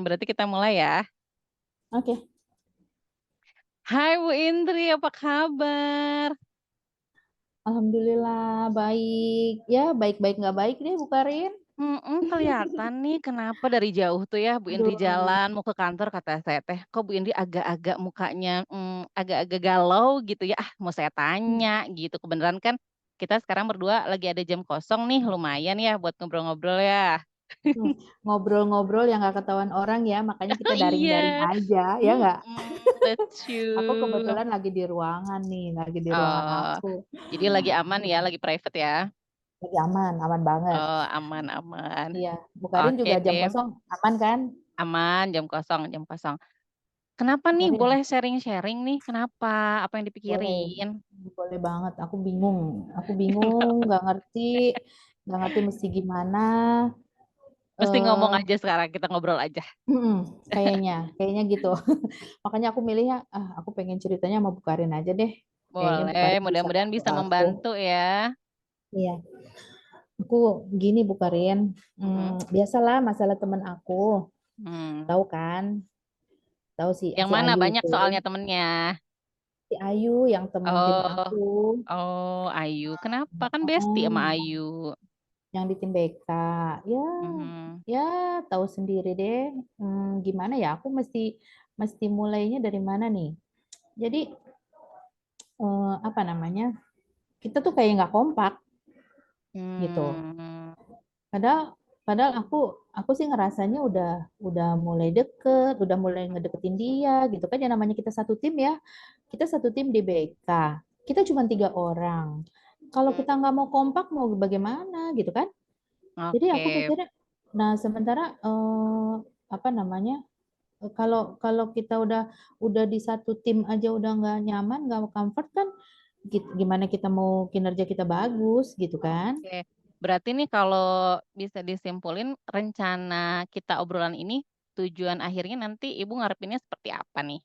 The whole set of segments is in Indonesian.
Berarti kita mulai ya. Oke. Hai Bu Indri, apa kabar? Alhamdulillah baik. Ya, baik-baik nggak baik deh, Bu Karin. Kelihatan nih kenapa dari jauh tuh ya Bu Indri Aduh. jalan mau ke kantor kata saya teh, kok Bu Indri agak-agak mukanya, agak-agak galau gitu ya, mau saya Mmm, tanya gitu, kebenaran kan kita sekarang berdua lagi ada jam kosong nih lumayan ya buat ngobrol-ngobrol ya. Ngobrol-ngobrol yang nggak ketahuan orang ya, makanya kita Oh daring-daring iya, aja, ya nggak? Aku betul. kebetulan lagi di ruangan nih, lagi di ruangan Oh, aku. jadi lagi aman ya, lagi private ya? Lagi aman, aman banget. Oh, aman aman. Iya, Bu Karin Oke juga jam deh, kosong aman kan? aman, jam kosong jam kosong. Kenapa Bu nih? Karin? Boleh sharing-sharing nih, kenapa? Apa yang Boleh, dipikirin? boleh banget. Aku bingung, nggak ngerti mesti gimana. Mesti ngomong Eh, aja sekarang, kita ngobrol aja. kayaknya gitu. Makanya aku milihnya, aku pengen ceritanya sama Bu Karin aja deh. Kayaknya Bu Boleh, Karin bisa mudah-mudahan bantu bisa aku. membantu ya. Iya, aku gini Bu Karin, Mhm, biasalah masalah temen aku, mmm. tahu kan? Tahu si Yang si mana? Ayu Banyak itu, soalnya temennya. si Ayu yang temen tim Oh aku, oh, Ayu. Kenapa? Kan bestie sama heeh, Ayu. yang di tim BK. Ya, Mhm. ya tahu sendiri deh, gimana ya? Aku mesti mesti mulainya dari mana nih? Jadi, apa namanya? Kita tuh kayak nggak kompak gitu. Mmm, Padahal padahal aku sih ngerasanya udah mulai deket, udah mulai ngedeketin dia gitu kan, ya namanya kita satu tim ya, kita satu tim di BK, kita cuma 3 orang. Kalau kita nggak mau kompak mau bagaimana gitu kan. Jadi aku oke. pikirnya nah sementara, apa namanya, kalau kalau kita udah di satu tim aja udah nggak nyaman, nggak comfort kan gimana kita mau kinerja kita bagus gitu kan. Oke, berarti nih kalau bisa disimpulin rencana kita obrolan ini, tujuan akhirnya nanti Ibu ngarepinnya seperti apa nih?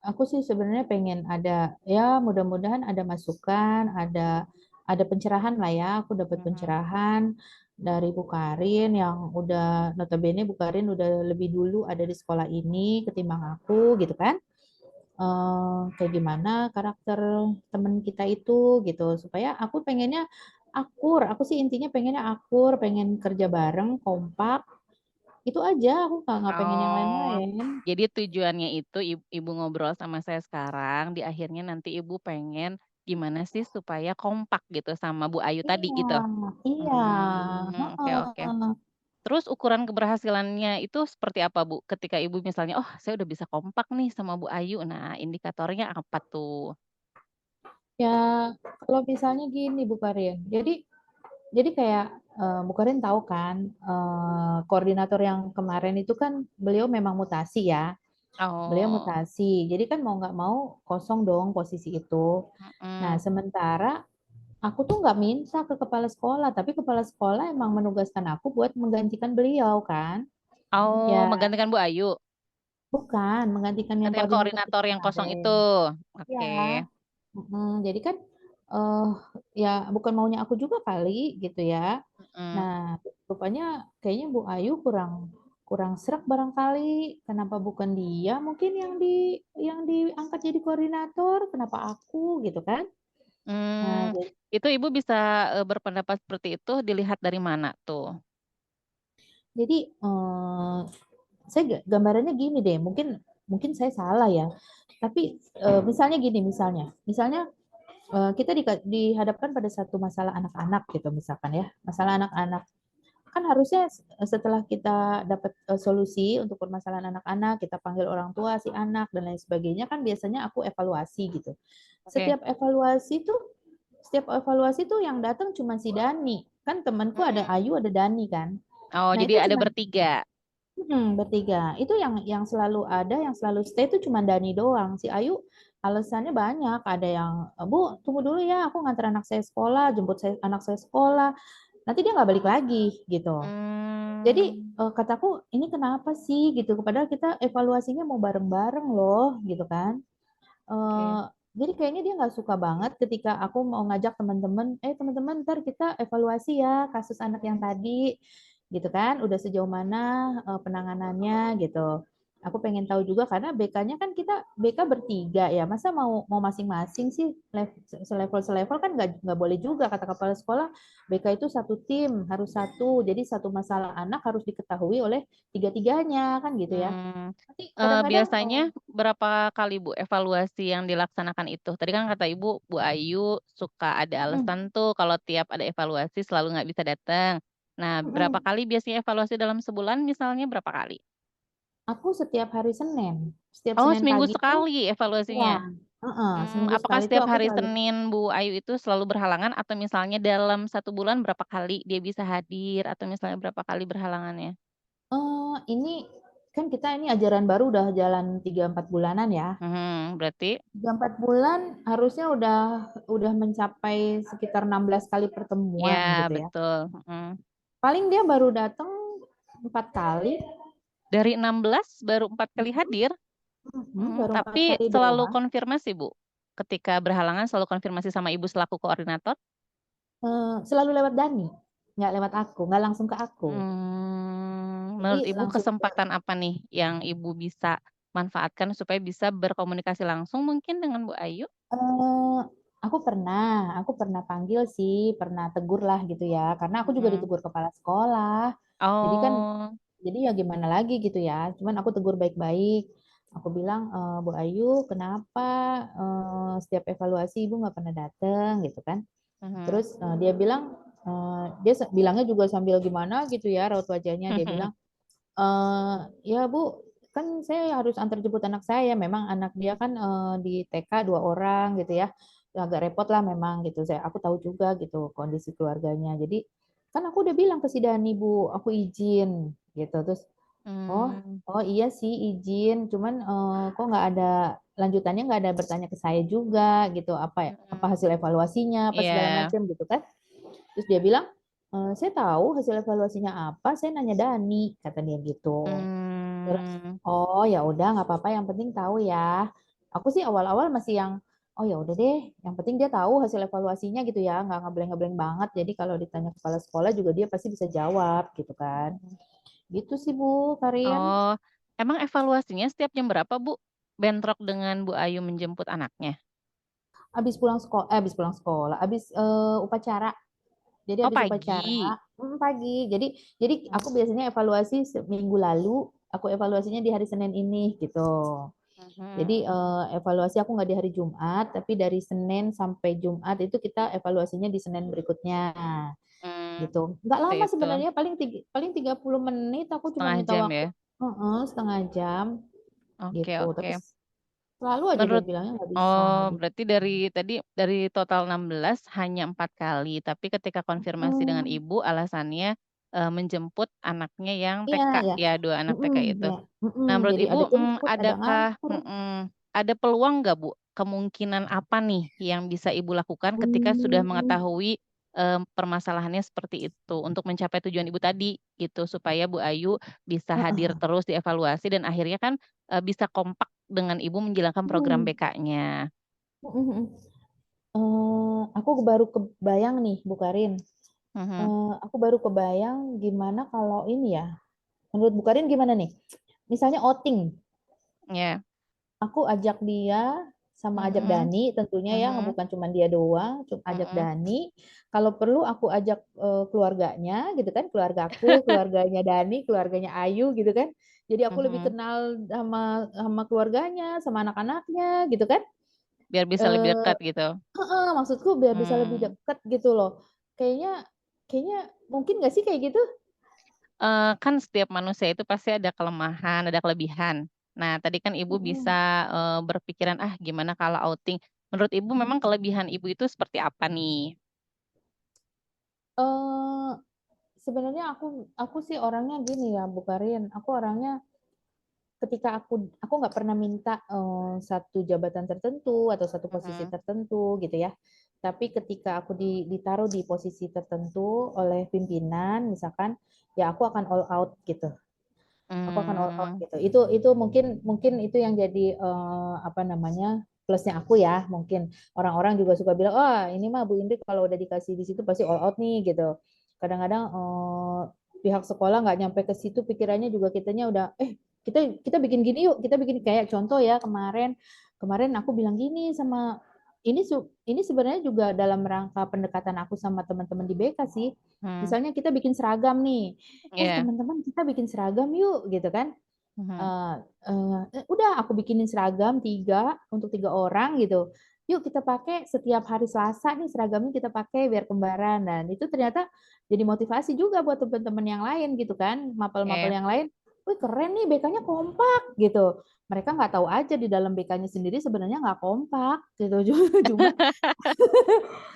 Aku sih sebenarnya pengen ada, ya mudah-mudahan ada masukan, ada pencerahan lah ya. Aku dapat Mhm. pencerahan dari Bu Karin yang udah notabene Bu Karin udah lebih dulu ada di sekolah ini ketimbang aku gitu kan. Kayak gimana karakter temen kita itu gitu supaya aku pengennya akur. Aku sih intinya pengennya akur, pengen kerja bareng, kompak. Itu aja, aku nggak pengen yang Oh, lain-lain. jadi tujuannya itu Ibu ngobrol sama saya sekarang, di akhirnya nanti Ibu pengen gimana sih supaya kompak gitu sama Bu Ayu tadi Iya, gitu? iya, Oke oke. heeh. Terus ukuran keberhasilannya itu seperti apa, Bu? Ketika Ibu misalnya, "Oh, saya udah bisa kompak nih sama Bu Ayu." Nah, indikatornya apa tuh? Ya, kalau misalnya gini Bu Karin, jadi kayak, Bu Karin tahu kan, koordinator yang kemarin itu kan beliau memang mutasi ya, beliau Oh, mutasi. Jadi kan mau nggak mau kosong dong posisi itu. Nah, mhm. sementara aku tuh nggak minta ke kepala sekolah, tapi kepala sekolah emang menugaskan aku buat menggantikan beliau kan. Oh, Ya menggantikan Bu Ayu? bukan, menggantikan yang Menggantikan koordinator kita koordinator yang kosong kemarin. itu? Iya. Oke. Jadi kan, eee, ya bukan maunya aku juga kali gitu ya. Mhm. Nah, rupanya kayaknya Bu Ayu kurang kurang sreg barangkali, kenapa bukan dia mungkin yang diangkat jadi koordinator, kenapa aku gitu kan. Nah, Mmm, itu Ibu bisa, berpendapat seperti itu dilihat dari mana tuh? jadi, saya gambarannya gini deh, mungkin mungkin saya salah ya, tapi, misalnya gini, misalnya kita dihadapkan pada satu masalah anak-anak gitu misalkan ya, masalah anak-anak. Kan harusnya setelah kita dapat, solusi untuk permasalahan anak-anak, kita panggil orang tua si anak dan lain sebagainya, kan biasanya aku evaluasi gitu. Oke. Setiap evaluasi tuh yang datang cuma si Dani, kan temanku ada Mmm. Ayu, ada Dani kan. Oh, Nah itu jadi ada cuma bertiga? bertiga. Itu yang selalu ada, yang selalu stay itu cuma Dani doang. Si Ayu alasannya banyak, ada yang, "Bu, tunggu dulu ya, aku nganter anak saya sekolah, jemput anak saya sekolah." Nanti dia nggak balik lagi, gitu. Jadi, Mmm, kataku, "Ini kenapa sih?" Gitu, padahal kita evaluasinya mau bareng-bareng loh, gitu kan. oke. Eee, jadi kayaknya dia nggak suka banget ketika aku mau ngajak teman-teman, "Eh, teman-teman entar kita evaluasi ya kasus anak yang tadi." gitu kan, udah sejauh mana penanganannya gitu. Aku pengen tahu juga karena BK-nya kan kita BK bertiga ya, masa mau mau masing-masing sih selevel kan nggak boleh juga kata kepala sekolah. BK itu satu tim harus satu, jadi satu masalah anak harus diketahui oleh tiga-tiganya kan gitu ya. Mmm, Nanti kadang-kadang biasanya berapa kali, Bu, evaluasi yang dilaksanakan itu? Tadi kan kata Ibu, Bu Ayu suka ada alasan tuh kalau tiap ada evaluasi selalu nggak bisa datang. Nah, berapa kali biasanya evaluasi dalam sebulan misalnya berapa kali? aku setiap hari Senin, setiap Oh, Senin seminggu pagi tuh sekali ya, evaluasinya? seminggu Apakah sekali tuh setiap aku hari selalu. Senin Bu Ayu itu selalu berhalangan atau misalnya dalam satu bulan berapa kali dia bisa hadir atau misalnya berapa kali berhalangannya? Ini kan kita ini ajaran baru udah jalan 3-4 bulanan ya. Berarti 3-4 bulan harusnya udah mencapai sekitar 16 kali pertemuan ya gitu ya. betul, Paling dia baru datang 4 kali. Dari 16 baru 4 kali Mhm, hadir? baru 4 Tapi kali selalu doang. konfirmasi, Bu? Ketika berhalangan selalu konfirmasi sama Ibu selaku koordinator? Selalu lewat Dani, nggak lewat aku, nggak langsung ke aku. Jadi Menurut Ibu langsung ke kesempatan apa nih yang Ibu bisa manfaatkan supaya bisa berkomunikasi langsung mungkin dengan Bu Ayu? eh, aku pernah panggil sih, pernah tegur lah gitu ya, karena aku juga Mhm. ditegur kepala sekolah. Jadi kan Oh, jadi ya gimana lagi gitu ya. Cuman aku tegur baik-baik. Aku bilang, Bu Ayu, kenapa setiap evaluasi Ibu nggak pernah datang gitu kan? mhm. Terus dia bilang, dia bilangnya juga sambil gimana gitu ya raut wajahnya. Dia bilang, ya Bu, kan saya harus antar jemput anak saya. Memang anak dia kan di TK 2 orang gitu ya. Agak repot lah memang gitu. Aku tahu juga gitu kondisi keluarganya. Jadi kan aku udah bilang ke si Dani Bu, aku izin gitu. Terus oh Mmm, oh iya sih izin. Cuman kok nggak ada lanjutannya, nggak ada bertanya ke saya juga gitu. Apa mhm. hasil evaluasinya apa segala Iya, macam gitu kan. Terus dia bilang, saya tahu hasil evaluasinya apa, saya nanya Dani, kata dia gitu. Terus, mmm, oh ya udah nggak apa-apa, yang penting tahu ya. Aku sih awal-awal masih yang, oh ya udah deh, yang penting dia tahu hasil evaluasinya gitu ya, nggak ngebleng-ngebleng banget. Jadi kalau ditanya kepala sekolah juga dia pasti bisa jawab gitu kan. mhm. Gitu sih Bu Karian. Oh, emang evaluasinya setiap jam berapa, Bu? Bentrok dengan Bu Ayu menjemput anaknya? Habis upacara. Jadi Oh, habis upacara pagi? pagi. Jadi Mmm, aku biasanya evaluasi seminggu lalu, aku evaluasinya di hari Senin ini gitu. mhm. Jadi evaluasi aku nggak di hari Jumat, tapi dari Senin sampai Jumat itu kita evaluasinya di Senin berikutnya Mmm, gitu. Nggak seperti lama itu, sebenarnya, paling 30 menit aku cuma setengah minta jam waktu ya? setengah jam Oke gitu. Tapi oke. selalu aja dia Menurut bilangnya nggak Oh, bisa. berarti dari total 16 hanya 4 kali, tapi ketika konfirmasi dengan Hmm, Ibu alasannya, menjemput anaknya yang iya TK ya. ya, 2 anak TK itu. Ya. Nah, menurut Jadi ada Ibu, jemput, ada adakah ngantur. ada peluang nggak, Bu, kemungkinan apa nih yang bisa Ibu lakukan ketika sudah Hmm, mengetahui, permasalahannya seperti itu untuk mencapai tujuan Ibu tadi gitu, supaya Bu Ayu bisa hadir heeh. terus dievaluasi dan akhirnya kan, bisa kompak dengan Ibu menjalankan program Hmm, BK-nya? mhm. Aku baru kebayang nih, Bu Karin. Mhm, Aku baru kebayang gimana kalau ini ya. Menurut Bu Karin gimana nih? Misalnya outing, iya, aku ajak dia sama ajak mhm, Dani tentunya ya, mhm, bukan cuma dia doang, ajak mhm, Dani. Kalau perlu aku ajak keluarganya gitu kan, keluargaku, keluarganya Dani, keluarganya Ayu gitu kan. Jadi aku lebih mhm, kenal sama sama keluarganya, sama anak-anaknya gitu kan. biar bisa lebih Eh, dekat gitu? Maksudku biar bisa lebih Mmm, deket gitu loh. Kayaknya kayaknya mungkin nggak sih kayak gitu? kan setiap manusia itu pasti ada kelemahan, ada kelebihan. Nah, tadi kan Ibu bisa, Mhm. berpikiran, "Ah, gimana kalau outing?" Menurut Ibu memang kelebihan Ibu itu seperti apa nih? Eee, Sebenarnya aku sih orangnya gini ya, Bu Karin, aku orangnya ketika aku nggak pernah minta satu jabatan tertentu atau satu posisi Mhm, tertentu gitu ya. Tapi ketika aku ditaruh di posisi tertentu oleh pimpinan, misalkan, ya aku akan all out gitu. Aku akan all out mmm, gitu. Itu mungkin mungkin itu yang jadi apa namanya plusnya aku ya. Mungkin orang-orang juga suka bilang, oh ini mah Bu Indri kalau udah dikasih di situ pasti all out nih gitu. Kadang-kadang pihak sekolah nggak nyampe ke situ, pikirannya juga kitanya udah, kita bikin gini yuk, kita bikin kayak contoh ya kemarin, kemarin aku bilang gini sama ini sebenarnya juga dalam rangka pendekatan aku sama teman-teman di BK sih. Hmm. Misalnya kita bikin seragam nih, Iya. teman-teman kita bikin seragam yuk gitu kan. Mhm. Eh, udah aku bikinin seragam untuk 3 orang gitu. Yuk kita pakai setiap hari Selasa nih seragamnya kita pakai biar kembaran, dan itu ternyata jadi motivasi juga buat teman-teman yang lain gitu kan, mapel-mapel Iya. yang lain. Wih keren nih BK-nya kompak gitu. Mereka nggak tahu aja di dalam BK-nya sendiri sebenarnya nggak kompak gitu. Cuman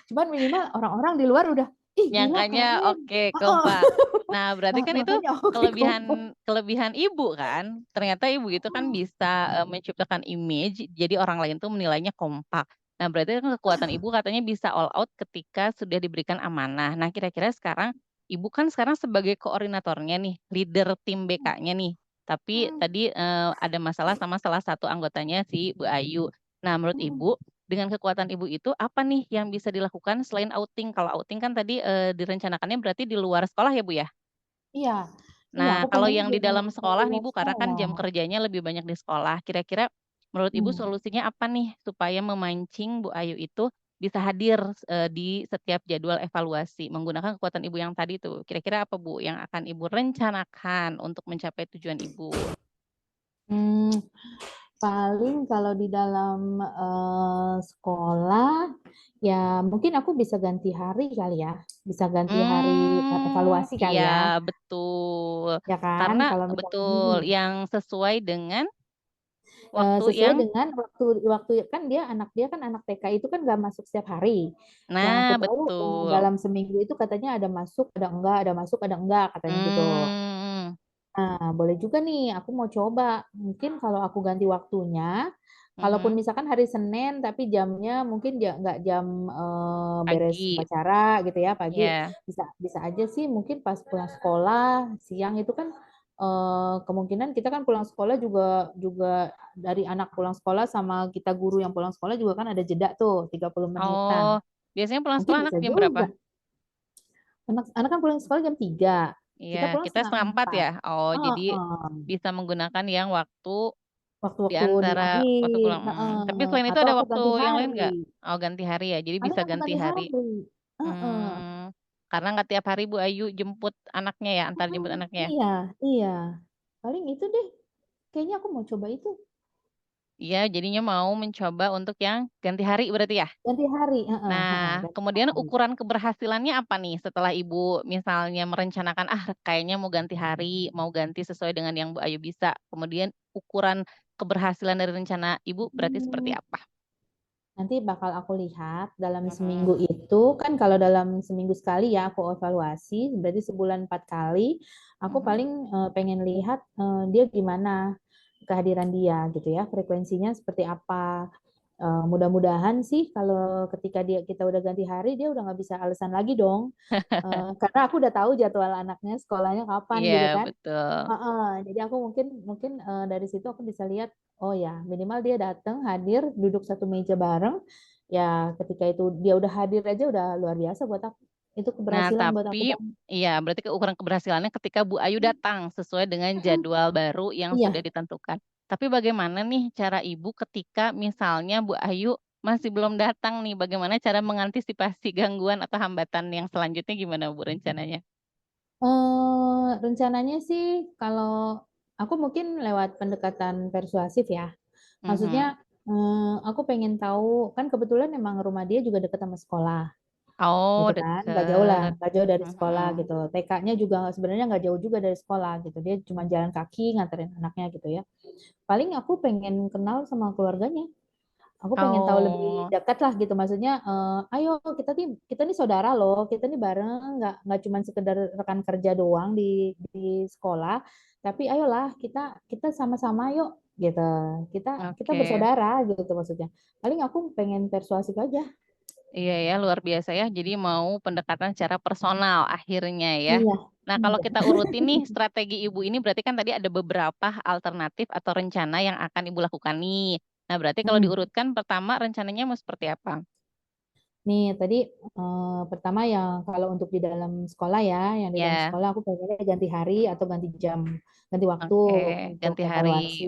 cuman minimal orang-orang di luar udah, ih gila Nyangkanya keren. oke, Heeh. kompak. Nah, berarti kan itu Makanya oke kelebihan kompak. kelebihan ibu kan. Ternyata ibu itu kan bisa menciptakan image, jadi orang lain tuh menilainya kompak. Nah, berarti kan kekuatan ibu katanya bisa all out ketika sudah diberikan amanah. Nah, kira-kira sekarang ibu kan sekarang sebagai koordinatornya nih, leader tim BK-nya nih. Tapi Hmm. tadi ada masalah sama salah satu anggotanya si Bu Ayu. Nah, menurut Hmm. ibu dengan kekuatan ibu itu, apa nih yang bisa dilakukan selain outing? Kalau outing kan tadi, direncanakannya berarti di luar sekolah ya, Bu, ya? Iya, iya Nah, aku kalau pengennya yang di dalam mau di sekolah nih, luar Bu, karena kan sekolah. jam kerjanya lebih banyak di sekolah, kira-kira menurut Ibu Hmm. solusinya apa nih supaya memancing Bu Ayu itu bisa hadir, di setiap jadwal evaluasi menggunakan kekuatan Ibu yang tadi tuh, kira-kira apa, Bu, yang akan Ibu rencanakan untuk mencapai tujuan Ibu? Hmm, paling kalau di dalam sekolah ya mungkin aku bisa ganti hari kali ya, bisa ganti hari evaluasi Iya kali ya, betul. ya kan? Karena Kalau misalkan betul, yang sesuai dengan waktu sesuai yang dengan waktu waktu kan dia kan anak TK itu kan nggak masuk setiap hari. Yang aku nah tahu betul. dalam seminggu itu katanya ada masuk, ada enggak, ada masuk, ada enggak katanya gitu. Mmm, Nah, boleh juga nih, aku mau coba. Mungkin kalau aku ganti waktunya, kalaupun mhm, misalkan hari Senin, tapi jamnya mungkin nggak jam beres pagi, upacara gitu ya, pagi. iya. Bisa bisa aja sih, mungkin pas pulang sekolah, siang itu kan kemungkinan kita kan pulang sekolah juga juga dari anak pulang sekolah sama kita guru yang pulang sekolah juga kan ada jeda tuh 30 menitan. Oh, biasanya pulang Mungkin sekolah anak bisa jam berapa? juga. Anak anak kan pulang sekolah jam 3. Iya, Kita pulang kita setengah 3:30 4. ya? Oh, jadi Heeh. bisa menggunakan yang waktu di Waktu-waktu di antara waktu akhir, pulang tapi heeh, selain itu atau ada aku waktu ganti yang lain nggak? hari, Oh, ganti hari ya, jadi paling bisa aku ganti ganti hari. hari, heeh, Karena nggak tiap hari Bu Ayu jemput anaknya ya, antar mhm, jemput anaknya ya? iya iya, paling itu deh, kayaknya aku mau coba itu, Iya, jadinya mau mencoba untuk yang ganti hari berarti ya? ganti hari, heeh heeh, Nah, ganti kemudian hari. ukuran keberhasilannya apa nih setelah Ibu misalnya merencanakan, "Ah, kayaknya mau ganti hari, mau ganti sesuai dengan yang Bu Ayu bisa." Kemudian ukuran keberhasilan dari rencana Ibu berarti seperti Mmm, apa? nanti bakal aku lihat dalam Mhm, seminggu itu, kan kalau dalam seminggu sekali ya aku evaluasi, berarti sebulan 4 kali, aku mhm. paling, pengen lihat, dia gimana kehadiran dia gitu ya, frekuensinya seperti apa. Mudah-mudahan sih kalau ketika kita udah ganti hari dia udah nggak bisa alasan lagi dong. Karena aku udah tahu jadwal anaknya sekolahnya kapan Iya, gitu kan. betul. Heeh, jadi aku mungkin mungkin dari situ aku bisa lihat, oh ya minimal dia datang hadir duduk satu meja bareng. Ya ketika itu dia udah hadir aja udah luar biasa buat aku. Itu Nah, keberhasilan buat aku tapi banget. iya, berarti ukuran keberhasilannya ketika Bu Ayu datang sesuai dengan Mm-mm. jadwal baru yang sudah Iya. ditentukan. Tapi bagaimana nih cara Ibu ketika misalnya Bu Ayu masih belum datang nih, bagaimana cara mengantisipasi gangguan atau hambatan yang selanjutnya gimana Bu rencananya? Rencananya sih kalau aku mungkin lewat pendekatan persuasif ya. Maksudnya Mhm. aku pengen tahu kan kebetulan emang rumah dia juga dekat sama sekolah Oh, gitu kan, nggak jauh lah, deket. nggak jauh dari sekolah Mhm. gitu. TK-nya juga sebenarnya nggak jauh juga dari sekolah gitu. Dia cuma jalan kaki nganterin anaknya gitu ya. Paling aku pengen kenal sama keluarganya. Aku pengen tahu lebih Oh, dekat lah gitu. Maksudnya, ayo kita nih saudara loh, kita nih bareng, nggak cuma sekedar rekan kerja doang di sekolah, tapi ayolah kita kita sama-sama yuk gitu. Kita kita oke. bersaudara gitu maksudnya. Paling aku pengen persuasif aja. Iya ya, luar biasa ya. Jadi mau pendekatan secara personal akhirnya ya. Iya, Nah, kalau iya. kita urutin nih strategi Ibu ini berarti kan tadi ada beberapa alternatif atau rencana yang akan Ibu lakukan nih. Nah, berarti kalau Mm. diurutkan pertama rencananya mau seperti apa? Nih tadi pertama yang kalau untuk di dalam sekolah ya, yang di dalam Ya, sekolah aku pengennya ganti hari atau ganti jam, ganti waktu oke. untuk Ganti hari. evaluasi.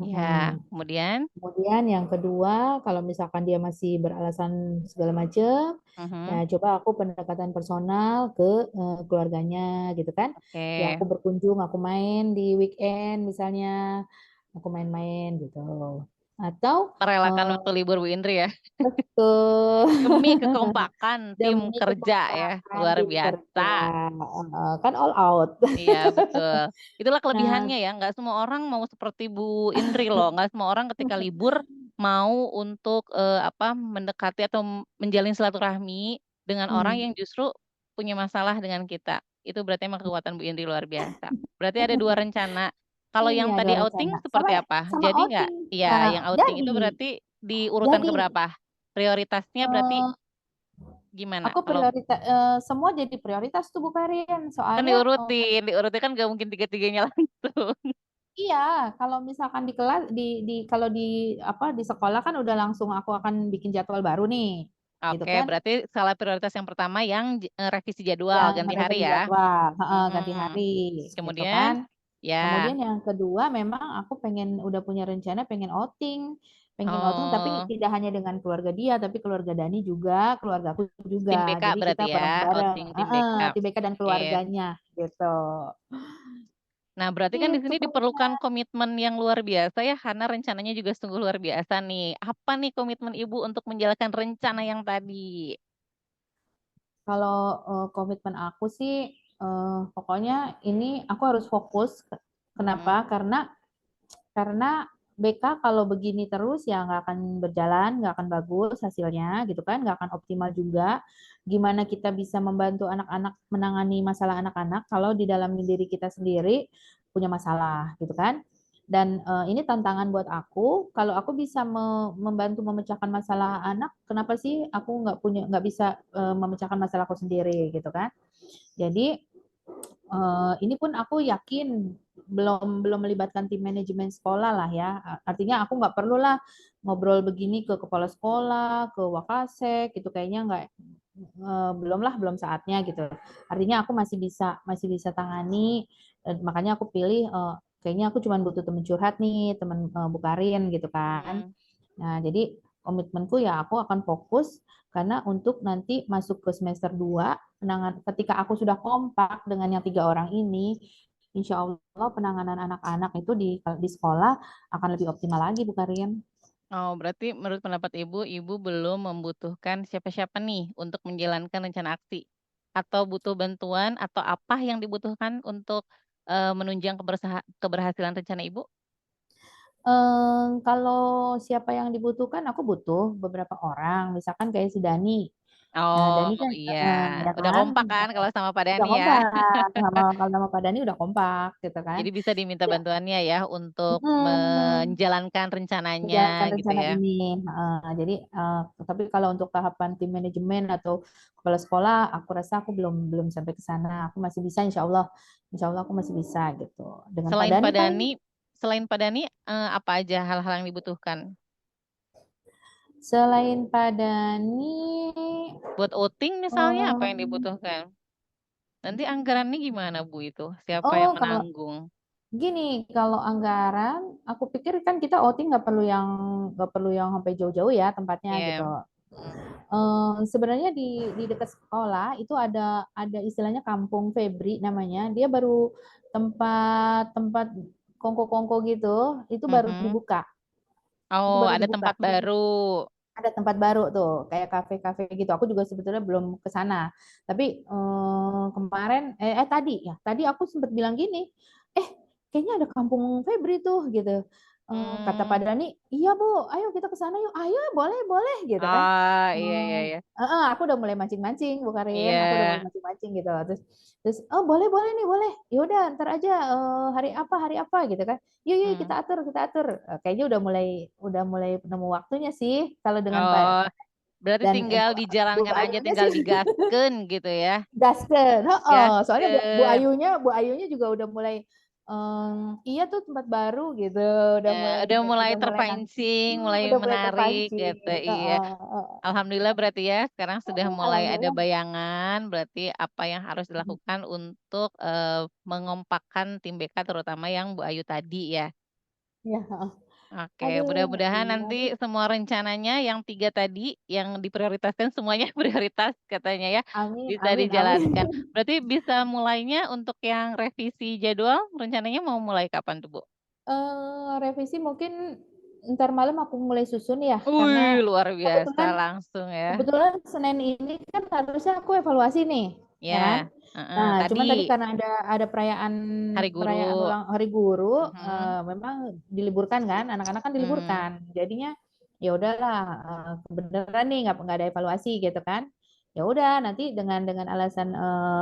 Ya, Mm-mm. kemudian. Kemudian yang kedua, kalau misalkan dia masih beralasan segala macam, ya Mhm, coba aku pendekatan personal ke keluarganya gitu kan. Ya aku oke. berkunjung, aku main di weekend misalnya, aku main-main gitu. Atau Merelakan eh, waktu libur Bu Indri ya. betul. Demi kekompakan tim Demi kerja ya. kekompakan Luar tim biasa. kerja. Kan all out. Iya, betul. Itulah Nah, kelebihannya ya. Nggak semua orang mau seperti Bu Indri loh. Nggak semua orang ketika libur mau untuk apa mendekati atau menjalin silaturahmi dengan orang hmm, yang justru punya masalah dengan kita. Itu berarti emang kekuatan Bu Indri luar biasa. Berarti ada dua rencana. Kalau yang iya tadi dua outing rencana. seperti Sama apa? sama Jadi nggak? outing. Iya, yang Nah, outing jadi itu berarti di urutan jadi keberapa? Prioritasnya berarti eh, gimana? aku Kalau prioritas semua jadi prioritas tuh Bu Karin. kan Soalnya diurutin kan gak mungkin tiga-tiganya langsung. iya, kalau misalkan di kelas kalau di apa di sekolah kan udah langsung aku akan bikin jadwal baru nih. Gitu Oke, kan? berarti skala prioritas yang pertama yang revisi jadwal, Yang ganti hari revisi ya. jadwal, heeh, ganti Mhm. hari gitu Kemudian, kan. ya, Kemudian yang kedua memang aku udah punya rencana pengen outing tapi oh, tidak hanya dengan keluarga dia, tapi keluarga Dani juga, keluarga aku tim juga. BK Jadi kita berarti ya, bareng-bareng, outing tim BK. TBK dan Oke. keluarganya gitu. Nah, berarti kan di Itu sini pokoknya. diperlukan komitmen yang luar biasa ya, karena rencananya juga sungguh luar biasa nih. Apa nih komitmen Ibu untuk menjalankan rencana yang tadi? Kalau komitmen aku sih pokoknya ini aku harus fokus. Kenapa? Mhm. Karena BK kalau begini terus ya nggak akan berjalan, nggak akan bagus hasilnya gitu kan, nggak akan optimal juga. Gimana kita bisa membantu anak-anak menangani masalah anak-anak kalau di dalam diri kita sendiri punya masalah gitu kan. Dan ini tantangan buat aku. Kalau aku bisa membantu memecahkan masalah anak, kenapa sih aku nggak bisa memecahkan masalahku sendiri gitu kan? Jadi ini pun aku yakin belum belum melibatkan tim manajemen sekolah lah ya. Artinya aku nggak perlu lah ngobrol begini ke kepala sekolah, ke wakasek gitu kayaknya nggak belum lah belum saatnya gitu. Artinya aku masih bisa tangani. Makanya aku pilih kayaknya aku cuma butuh teman curhat nih, teman Bukarin gitu kan. Mhm. Nah, jadi komitmenku ya aku akan fokus karena untuk nanti masuk ke semester 2 ketika aku sudah kompak dengan yang 3 orang ini, insya Allah penanganan anak-anak itu di sekolah akan lebih optimal lagi, Bu Karin. Oh, berarti menurut pendapat Ibu, Ibu belum membutuhkan siapa-siapa nih untuk menjalankan rencana aksi. Atau butuh bantuan atau apa yang dibutuhkan untuk menunjang keberhasilan rencana Ibu? Kalau siapa yang dibutuhkan, aku butuh beberapa orang, misalkan kayak si Dani. Nah, Oh, Dani kan, iya. ya Udah kan, kompak kan kalau sama Pak udah Dhani ya. kompak kalau sama Pak Dani udah kompak gitu kan. Jadi bisa diminta Ya, bantuannya ya untuk mm, menjalankan rencananya menjalankan gitu rencana ya. ini. Jadi, tapi kalau untuk tahapan tim manajemen atau kepala sekolah, aku rasa aku belum belum sampai ke sana. Aku masih bisa, insya Allah aku masih bisa gitu. Dengan Pak Selain Dani Pak paling Dhani, selain Pak Dhani, apa aja hal-hal yang dibutuhkan? selain Pak Dani, Buat outing misalnya apa yang em, dibutuhkan? Nanti anggarannya gimana Bu itu? Siapa yang kalau menanggung? gini, kalau anggaran, aku pikir kan kita outing nggak perlu yang sampai jauh-jauh ya tempatnya gitu. Iya. Mm. Sebenarnya di dekat sekolah itu ada istilahnya Kampung Febri namanya. Dia baru tempat-tempat kongko-kongko gitu, itu baru Mhm. dibuka. Itu Oh, baru ada dibuka. tempat baru. Ada tempat baru tuh, kayak kafe-kafe gitu. Aku juga sebetulnya belum ke sana. Tapi kemarin tadi aku sempat bilang gini, eh kayaknya ada Kampung Febri tuh gitu. Kata Pak Hmm. Dani, iya Bu, ayo kita ke sana yuk. Ayo boleh boleh gitu kan. Ah, iya iya iya. Aku udah mulai mancing-mancing, Bu Karin. Aku udah mulai Iya. mancing-mancing gitu. Terus, terus, oh boleh boleh nih boleh. Ya udah ntar aja hari apa gitu kan. Yuk yuk Hmm. kita atur. Kayaknya udah mulai nemu waktunya sih kalau dengan Oh, Pak berarti dan tinggal Bu dijalankan aja, Ayunya tinggal sih digasken gitu ya. gasken. Soalnya Bu Gasken. Ayunya juga udah mulai Iya tuh tempat baru gitu, Udah mulai udah mulai terpancing, mulai udah mulai menarik terpancing, gitu, iya. heeh heeh. Alhamdulillah berarti ya sekarang sudah mulai ada Alhamdulillah. bayangan, berarti apa yang harus Mhm, dilakukan untuk, mengompakkan tim BK terutama yang Bu Ayu tadi ya. iya, heeh. Oke, Aduh, mudah-mudahan iya nanti deh. semua rencananya yang 3 tadi, yang diprioritaskan semuanya prioritas katanya ya, Amin bisa amin amin. dijalankan. Berarti bisa mulainya untuk yang revisi jadwal, rencananya mau mulai kapan tuh, Bu? Revisi mungkin entar malam aku mulai susun ya, Wih, karena luar biasa kebetulan langsung ya. kebetulan Senin ini kan harusnya aku evaluasi nih, ya kan. Ya, heeh, Nah, cuman tadi tadi karena ada perayaan Hari perayaan Guru, ulang Hari Guru, mhm, memang diliburkan kan, anak-anak kan mmm, diliburkan. Jadinya ya udahlah, kebenaran nih nggak ada evaluasi gitu kan. Ya udah nanti dengan alasan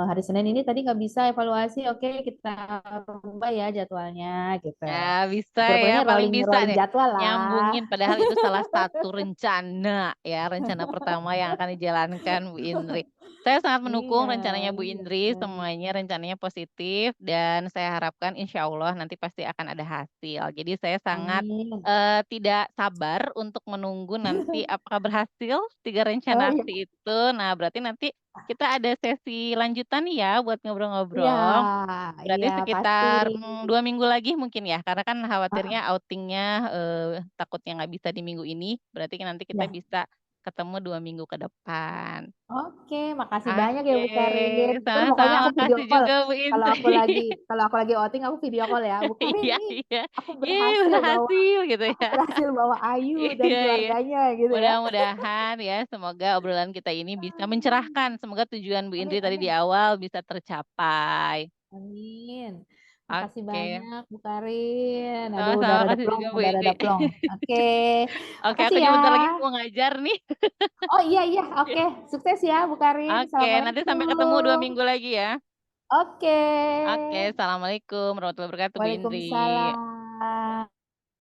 hari Senin ini tadi nggak bisa evaluasi, oke kita rubah ya jadwalnya gitu. nah bisa ya, Pokoknya paling rolling bisa rolling deh jadwal lah. nyambungin padahal itu salah satu rencana ya, rencana pertama yang akan dijalankan Bu Indri. Saya sangat Iya, mendukung rencananya Bu Indri, gitu. semuanya rencananya positif dan saya harapkan insya Allah nanti pasti akan ada hasil. Jadi saya sangat, Amin. tidak sabar untuk menunggu nanti apakah berhasil 3 Oh rencana iya, aksi itu. Nah berarti nanti kita ada sesi lanjutan nih ya buat iya, ngobrol-ngobrol. iya Berarti pasti. sekitar, 2 minggu lagi mungkin ya? Karena kan khawatirnya outing-nya, takutnya nggak bisa di minggu ini, berarti kan nanti kita Ya, bisa ketemu 2 minggu ke depan. oke, makasih banyak ya Oke, Bu Karin. Ntar pokoknya sama-sama, aku video makasih call. juga Bu Kalau aku Indri. lagi kalau aku lagi outing aku video call ya. Bu Karin Iya nih, iya. aku Yeay, berhasil bawa berhasil gitu aku ya. berhasil bawa Ayu dan Iya iya. keluarganya gitu ya. Mudah-mudahan ya, semoga obrolan kita ini bisa mencerahkan, semoga tujuan Bu Indri Amin tadi di amin. awal bisa tercapai. Amin. Makasih Oke, banyak Bu Karin. Aduh sama-sama, udah rada makasih plong, juga Bu udah Indri. rada plong. Oke. Oke, Makasih aku ya. nih bentar lagi mau ngajar nih. Oh iya iya, oke. Sukses ya Bu Karin. Oke, nanti sampai ketemu 2 Assalamualaikum. minggu lagi ya. Oke. Oke, assalamualaikum warahmatullahi wabarakatuh, Bu Indri. Waalaikumsalam.